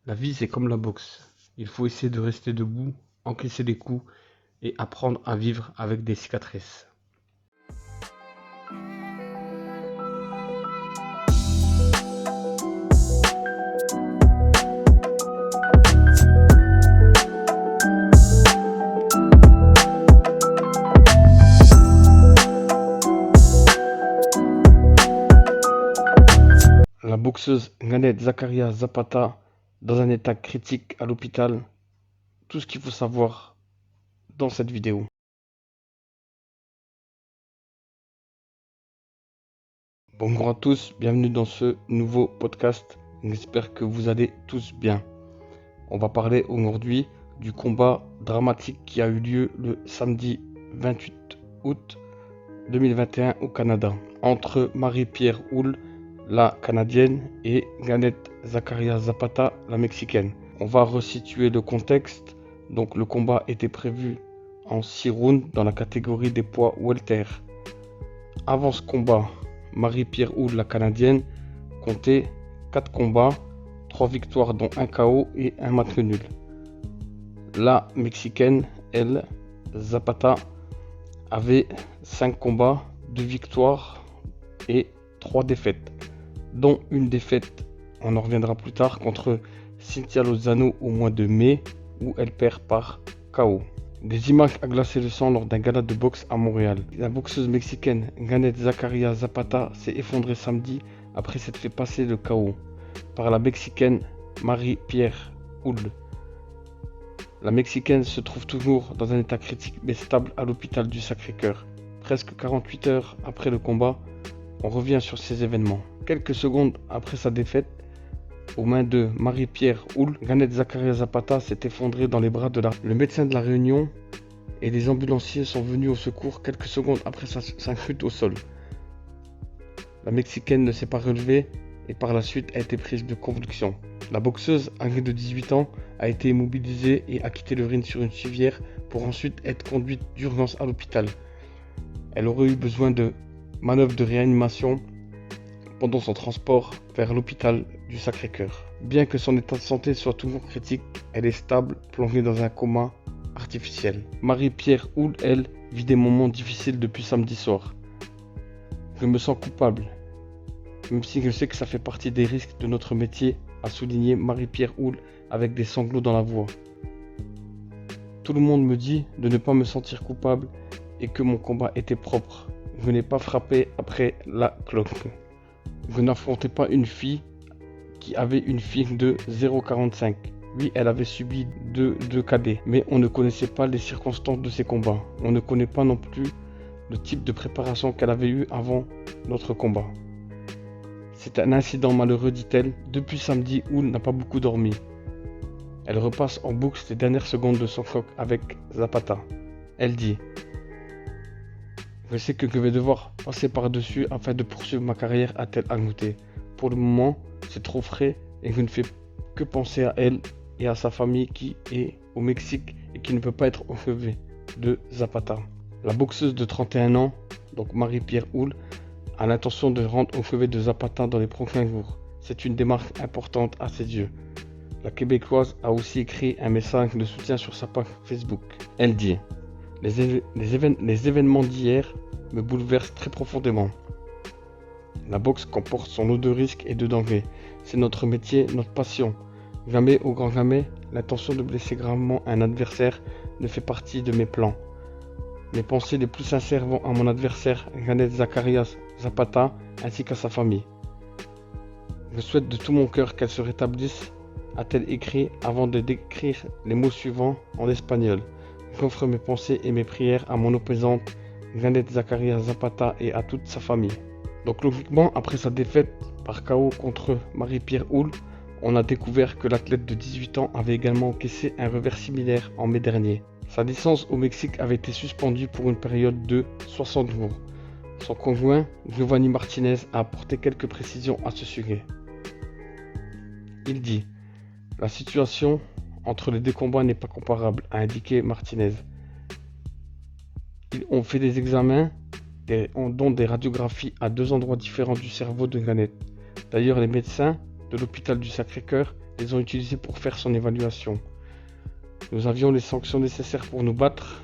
La vie, c'est comme la boxe. Il faut essayer de rester debout, encaisser les coups et apprendre à vivre avec des cicatrices. La boxeuse Ngannou Zakaria Zapata dans un état critique à l'hôpital. Tout ce qu'il faut savoir dans cette vidéo. Bonjour à tous, bienvenue dans ce nouveau podcast. J'espère que vous allez tous bien. On va parler aujourd'hui du combat dramatique qui a eu lieu le samedi 28 août 2021 au Canada entre Marie-Pierre Houle, la Canadienne, et Ngannou Zakaria Zapata, la Mexicaine. On va resituer le contexte. Donc le combat était prévu en 6 rounds dans la catégorie des poids welter. Avant ce combat, Marie-Pierre Houle, la Canadienne, comptait 4 combats, 3 victoires dont un KO et un match nul. La Mexicaine, elle, Zapata, avait 5 combats, 2 victoires et 3 défaites, dont une défaite, on en reviendra plus tard, contre Cynthia Lozano au mois de mai, où elle perd par KO. Des images à glacer le sang lors d'un gala de boxe à Montréal. La boxeuse mexicaine Ngannou Zakaria Zapata s'est effondrée samedi après s'être fait passer le KO par la Mexicaine Marie-Pierre Houle. La Mexicaine se trouve toujours dans un état critique mais stable à l'hôpital du Sacré-Cœur. Presque 48 heures après le combat, on revient sur ces événements. Quelques secondes après sa défaite aux mains de Marie-Pierre Houle, Ngannou Zakaria Zapata s'est effondré dans les bras de le médecin de la Réunion et les ambulanciers sont venus au secours quelques secondes après sa chute au sol. La Mexicaine ne s'est pas relevée et par la suite a été prise de convulsions. La boxeuse, âgée de 18 ans, a été immobilisée et a quitté le ring sur une civière pour ensuite être conduite d'urgence à l'hôpital. Elle aurait eu besoin de manœuvres de réanimation pendant son transport vers l'hôpital du Sacré-Cœur. Bien que son état de santé soit toujours critique, elle est stable, plongée dans un coma artificiel. Marie-Pierre Houle, elle, vit des moments difficiles depuis samedi soir. Je me sens coupable, même si je sais que ça fait partie des risques de notre métier, a souligné Marie-Pierre Houle avec des sanglots dans la voix. Tout le monde me dit de ne pas me sentir coupable et que mon combat était propre. Je n'ai pas frappé après la cloque. Je n'affrontais pas une fille qui avait une fille de 0,45. Oui, elle avait subi 2 KD, mais on ne connaissait pas les circonstances de ses combats. On ne connaît pas non plus le type de préparation qu'elle avait eu avant notre combat. C'est un incident malheureux, dit-elle. Depuis samedi, Houle n'a pas beaucoup dormi. Elle repasse en boucle les dernières secondes de son choc avec Zapata. Elle dit: je sais que je vais devoir passer par-dessus afin de poursuivre ma carrière, a-t-elle ajouté. Pour le moment, c'est trop frais et je ne fais que penser à elle et à sa famille qui est au Mexique et qui ne peut pas être enlevée de Zapata. La boxeuse de 31 ans, donc Marie-Pierre Houle, a l'intention de rendre au chevet de Zapata dans les prochains jours. C'est une démarche importante à ses yeux. La Québécoise a aussi écrit un message de soutien sur sa page Facebook. Elle dit: les événements d'hier me bouleversent très profondément. La boxe comporte son lot de risques et de dangers. C'est notre métier, notre passion. Jamais, au grand jamais, l'intention de blesser gravement un adversaire ne fait partie de mes plans. Mes pensées les plus sincères vont à mon adversaire, Ngannou Zakaria Zapata, ainsi qu'à sa famille. Je souhaite de tout mon cœur qu'elle se rétablisse, a-t-elle écrit avant de décrire les mots suivants en espagnol. J'offre mes pensées et mes prières à mon opposante Ngannou Zakaria Zapata et à toute sa famille. Donc logiquement, après sa défaite par KO contre Marie-Pierre Houle, on a découvert que l'athlète de 18 ans avait également encaissé un revers similaire en mai dernier. Sa licence au Mexique avait été suspendue pour une période de 60 jours. Son conjoint, Giovanni Martinez, a apporté quelques précisions à ce sujet. Il dit: la situation entre les deux combats n'est pas comparable, a indiqué Martinez. Ils ont fait des examens, dont des radiographies à 2 endroits différents du cerveau de Ngannou. D'ailleurs, les médecins de l'hôpital du Sacré-Cœur les ont utilisés pour faire son évaluation. Nous avions les sanctions nécessaires pour nous battre.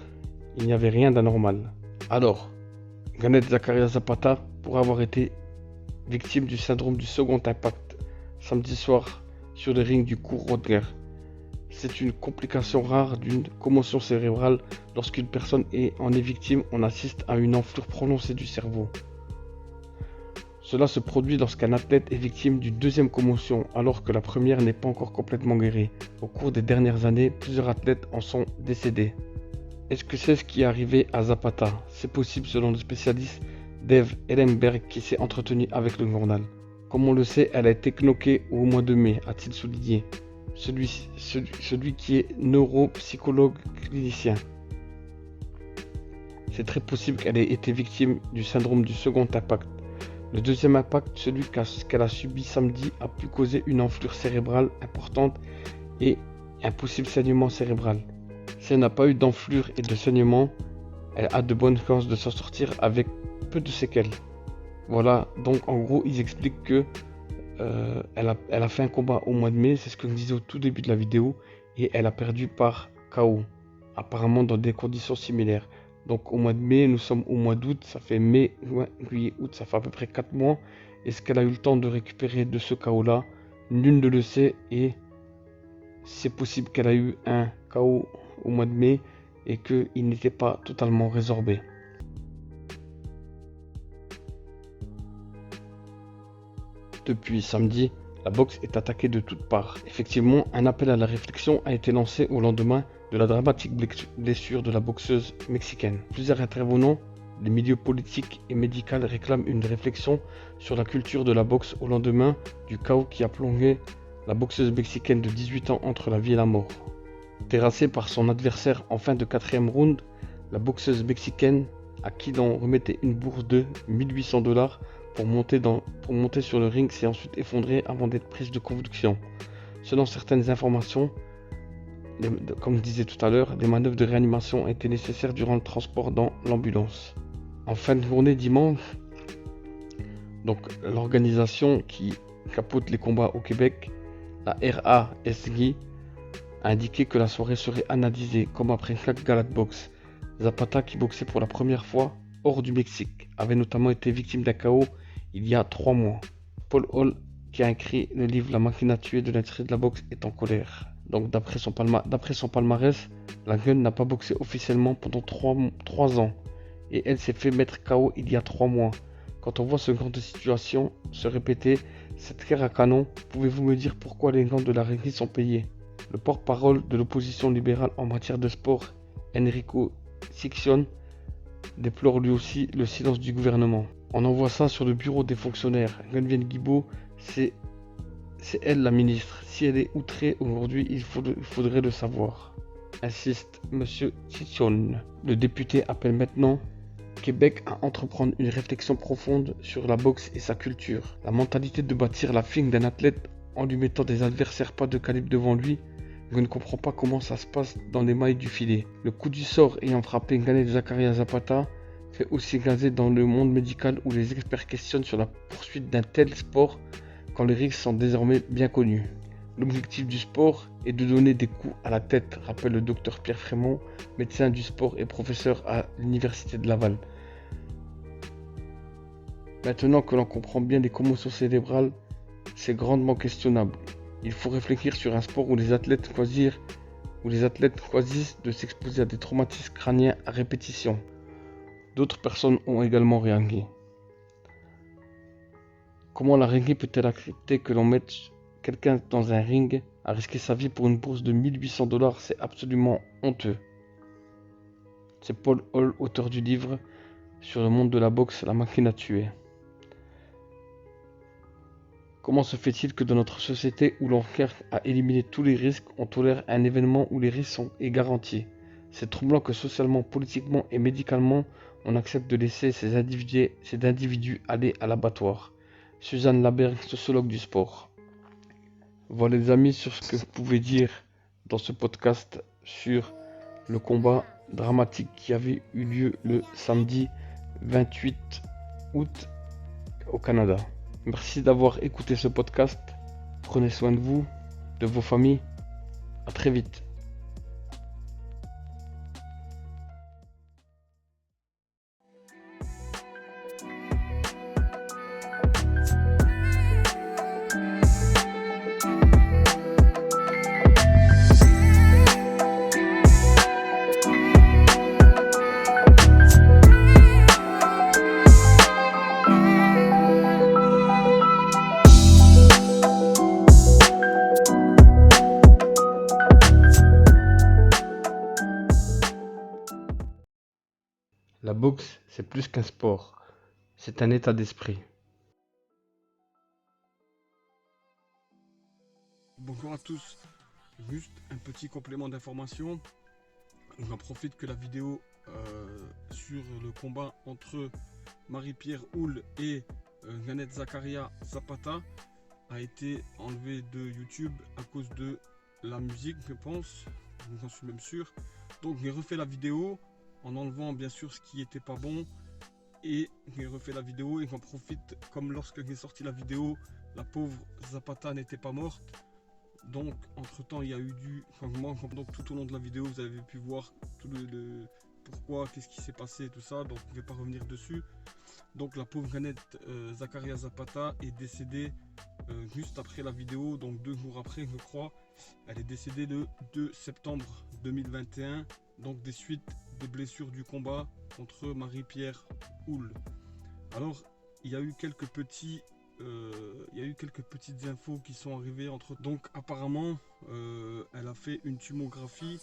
Il n'y avait rien d'anormal. Alors, Gannett Zakaria Zapata pourrait avoir été victime du syndrome du second impact samedi soir sur le ring du cours Rodger. C'est une complication rare d'une commotion cérébrale. Lorsqu'une personne en est victime, on assiste à une enflure prononcée du cerveau. Cela se produit lorsqu'un athlète est victime d'une deuxième commotion, alors que la première n'est pas encore complètement guérie. Au cours des dernières années, plusieurs athlètes en sont décédés. Est-ce que c'est ce qui est arrivé à Zapata? C'est possible selon le spécialiste Dave Ellenberg qui s'est entretenu avec le journal. Comme on le sait, elle a été knockée au mois de mai, a-t-il souligné. Celui qui est neuropsychologue clinicien. C'est très possible qu'elle ait été victime du syndrome du second impact. Le deuxième impact, celui qu'elle a subi samedi, a pu causer une enflure cérébrale importante et un possible saignement cérébral. Si elle n'a pas eu d'enflure et de saignement, elle a de bonnes chances de s'en sortir avec peu de séquelles. Voilà, donc en gros, ils expliquent que elle a fait un combat au mois de mai, c'est ce que je disais au tout début de la vidéo, et elle a perdu par KO, apparemment dans des conditions similaires. Donc au mois de mai, nous sommes au mois d'août, ça fait mai, juin, juillet, août, ça fait à peu près 4 mois. Est-ce qu'elle a eu le temps de récupérer de ce KO là? Nul ne le sait, et c'est possible qu'elle a eu un KO au mois de mai et qu'il n'était pas totalement résorbé. Depuis samedi, la boxe est attaquée de toutes parts. Effectivement, un appel à la réflexion a été lancé au lendemain de la dramatique blessure de la boxeuse mexicaine. Plusieurs intervenants des milieux politiques et médicaux réclament une réflexion sur la culture de la boxe au lendemain du chaos qui a plongé la boxeuse mexicaine de 18 ans entre la vie et la mort. Terrassée par son adversaire en fin de 4e round, la boxeuse mexicaine, à qui l'on remettait une bourse de $1800 pour monter sur le ring, s'est ensuite effondrée avant d'être prise de convulsions. Selon certaines informations, comme je disais tout à l'heure, des manœuvres de réanimation étaient nécessaires durant le transport dans l'ambulance. En fin de journée dimanche, donc l'organisation qui chapeaute les combats au Québec, la RASG, a indiqué que la soirée serait analysée comme après chaque gala de boxe. Zapata, qui boxait pour la première fois hors du Mexique, avait notamment été victime d'un KO il y a 3 mois. Paul Hall, qui a écrit le livre La machine à tuer de l'industrie de la boxe, est en colère. Donc d'après son palmarès, la Gun n'a pas boxé officiellement pendant 3 ans et elle s'est fait mettre KO il y a 3 mois. Quand on voit ce genre de situation se répéter, cette guerre à canon, pouvez-vous me dire pourquoi les gens de la régie sont payés? Le porte-parole de l'opposition libérale en matière de sport, Enrico Siccione, déplore lui aussi le silence du gouvernement. On envoie ça sur le bureau des fonctionnaires. Geneviève Guilbeault, c'est elle la ministre. Si elle est outrée aujourd'hui, il faudrait le savoir. Insiste Monsieur Siccione. Le député appelle maintenant Québec à entreprendre une réflexion profonde sur la boxe et sa culture. La mentalité de bâtir la fine d'un athlète en lui mettant des adversaires pas de calibre devant lui, je ne comprends pas comment ça se passe dans les mailles du filet. Le coup du sort ayant frappé Gannett Zakaria Zapata fait aussi gazer dans le monde médical où les experts questionnent sur la poursuite d'un tel sport quand les risques sont désormais bien connus. L'objectif du sport est de donner des coups à la tête, rappelle le docteur Pierre Frémont, médecin du sport et professeur à l'université de Laval. Maintenant que l'on comprend bien les commotions cérébrales, c'est grandement questionnable. Il faut réfléchir sur un sport où les athlètes choisissent de s'exposer à des traumatismes crâniens à répétition. D'autres personnes ont également réagi. Comment la régie peut-elle accepter que l'on mette quelqu'un dans un ring à risquer sa vie pour une bourse de $1800? C'est absolument honteux. C'est Paul Hall, auteur du livre sur le monde de la boxe, La machine à tuer. Comment se fait-il que dans notre société où l'on cherche à éliminer tous les risques, on tolère un événement où les risques sont garantis? C'est troublant que socialement, politiquement et médicalement, on accepte de laisser ces individus aller à l'abattoir. Suzanne Laberge, sociologue du sport. Voilà les amis sur ce que vous pouvez dire dans ce podcast sur le combat dramatique qui avait eu lieu le samedi 28 août au Canada. Merci d'avoir écouté ce podcast. Prenez soin de vous. de vos familles. À très vite. La boxe, c'est plus qu'un sport, c'est un état d'esprit. Bonjour à tous, juste un petit complément d'information. J'en profite que la vidéo sur le combat entre Marie-Pierre Houle et Nanette Zakaria Zapata a été enlevée de YouTube à cause de la musique, je pense, j'en suis même sûr. Donc j'ai refait la vidéo en enlevant bien sûr ce qui était pas bon, et j'ai refait la vidéo et j'en profite, comme lorsque j'ai sorti la vidéo, la pauvre Zapata n'était pas morte. Donc entre temps il y a eu du changement, donc tout au long de la vidéo vous avez pu voir tout le pourquoi, qu'est-ce qui s'est passé, tout ça, donc je ne vais pas revenir dessus. Donc la pauvre Nanette Zakaria Zapata est décédée juste après la vidéo, donc 2 jours après je crois. Elle est décédée le 2 septembre 2021, donc des suites des blessures du combat contre Marie-Pierre Houle. Alors il y a eu quelques petites infos qui sont arrivées entre. Donc apparemment elle a fait une tumographie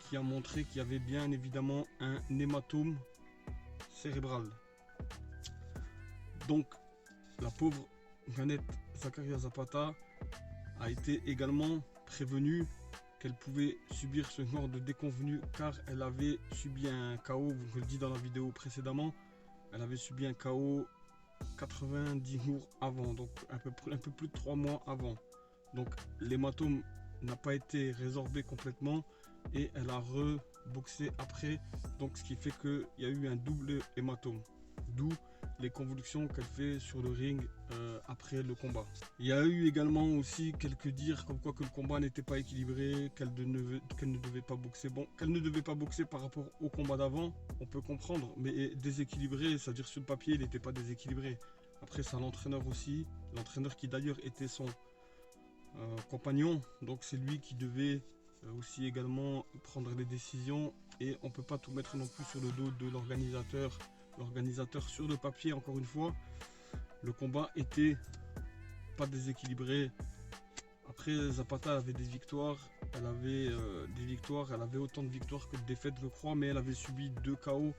qui a montré qu'il y avait bien évidemment un hématome cérébral. Donc la pauvre Nanette Zakaria Zapata a été également prévenue qu'elle pouvait subir ce genre de déconvenue, car elle avait subi un KO, je le dis dans la vidéo précédemment, elle avait subi un KO 90 jours avant, donc un peu plus de 3 mois avant. Donc l'hématome n'a pas été résorbé complètement et elle a reboxé après, donc ce qui fait qu'il y a eu un double hématome, d'où les convulsions qu'elle fait sur le ring après le combat. Il y a eu également aussi quelques dires comme quoi que le combat n'était pas équilibré, qu'elle ne devait pas boxer. Bon, qu'elle ne devait pas boxer par rapport au combat d'avant, on peut comprendre, mais déséquilibré, c'est-à-dire sur le papier, il n'était pas déséquilibré. Après, c'est à l'entraîneur aussi, l'entraîneur qui d'ailleurs était son compagnon, donc c'est lui qui devait aussi également prendre les décisions, et on peut pas tout mettre non plus sur le dos de l'organisateur. L'organisateur, sur le papier, encore une fois, le combat était pas déséquilibré. Après, Zapata avait des victoires, elle avait autant de victoires que de défaites, je crois, mais elle avait subi 2 KO.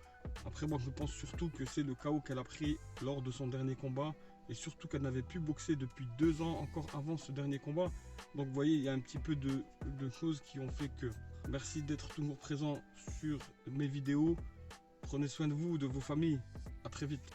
Après, moi je pense surtout que c'est le KO qu'elle a pris lors de son dernier combat, et surtout qu'elle n'avait plus boxé depuis 2 ans encore avant ce dernier combat. Donc vous voyez, il y a un petit peu de choses qui ont fait que. Merci d'être toujours présent sur mes vidéos. Prenez soin de vous, de vos familles. À très vite.